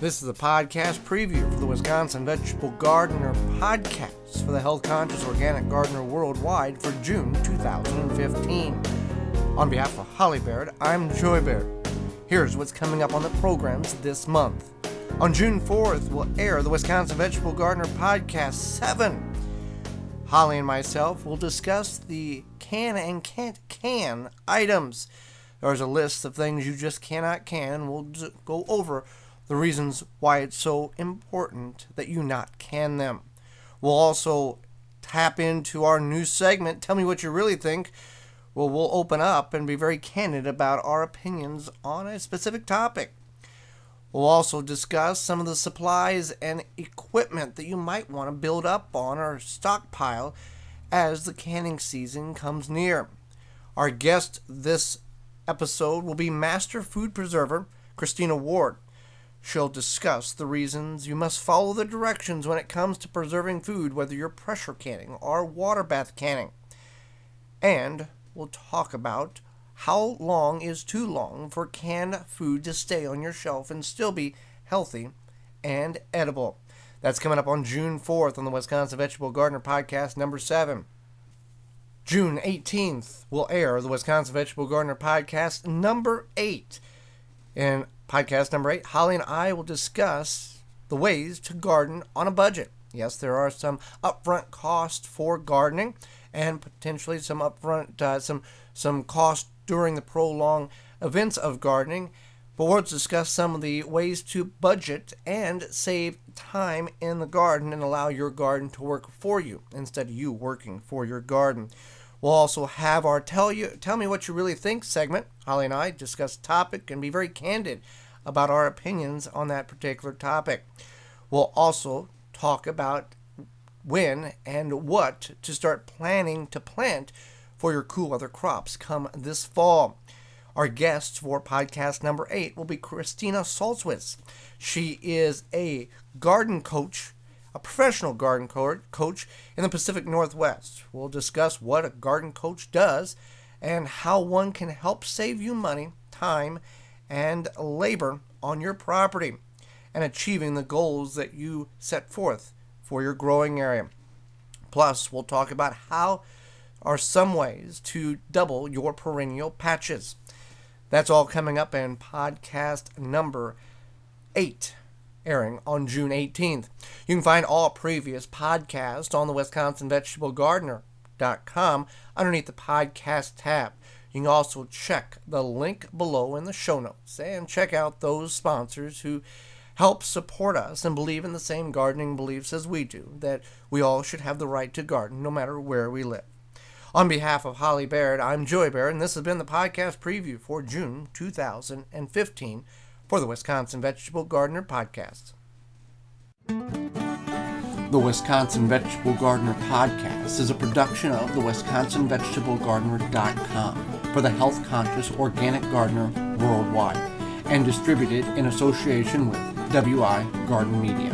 This is a podcast preview for the Wisconsin Vegetable Gardener podcast for the health-conscious organic gardener worldwide for June 2015. On behalf of Holly Baird, I'm Joy Baird. Here's what's coming up on the programs this month. On June 4th, we'll air the Wisconsin Vegetable Gardener Podcast 7. Holly and myself will discuss the can and can't can items. There's a list of things you just cannot can. We'll go over the reasons why it's so important that you not can them. We'll also tap into our new segment, Tell Me What You Really Think. Well, we'll open up and be very candid about our opinions on a specific topic. We'll also discuss some of the supplies and equipment that you might want to build up on or stockpile as the canning season comes near. Our guest this episode will be Master Food Preserver Christina Ward. She'll discuss the reasons you must follow the directions when it comes to preserving food, whether you're pressure canning or water bath canning. And we'll talk about how long is too long for canned food to stay on your shelf and still be healthy and edible. That's coming up on June 4th on the Wisconsin Vegetable Gardener Podcast number 7. June 18th, we'll air the Wisconsin Vegetable Gardener Podcast number 8. In podcast number 8, Holly and I will discuss the ways to garden on a budget. Yes, there are some upfront costs for gardening and potentially some upfront some cost during the prolonged events of gardening. But we'll discuss some of the ways to budget and save time in the garden and allow your garden to work for you instead of you working for your garden. We'll also have our Tell Me What You Really Think segment. Holly and I discuss topic and be very candid about our opinions on that particular topic. We'll also talk about when and what to start planning to plant for your cool weather crops come this fall. Our guest for podcast number 8 will be Christina Salzwitz. She is a garden coach, a professional garden coach in the Pacific Northwest. We'll discuss what a garden coach does and how one can help save you money, time, and labor on your property and achieving the goals that you set forth for your growing area. Plus, we'll talk about how are some ways to double your perennial patches. That's all coming up in podcast number 8, airing on June 18th. You can find all previous podcasts on the WisconsinVegetableGardener.com underneath the podcast tab. You can also check the link below in the show notes and check out those sponsors who help support us and believe in the same gardening beliefs as we do, that we all should have the right to garden no matter where we live. On behalf of Holly Baird, I'm Joy Baird, and this has been the podcast preview for June 2015 for the Wisconsin Vegetable Gardener Podcast. The Wisconsin Vegetable Gardener Podcast is a production of the WisconsinVegetableGardener.com for the health-conscious organic gardener worldwide and distributed in association with WI Garden Media.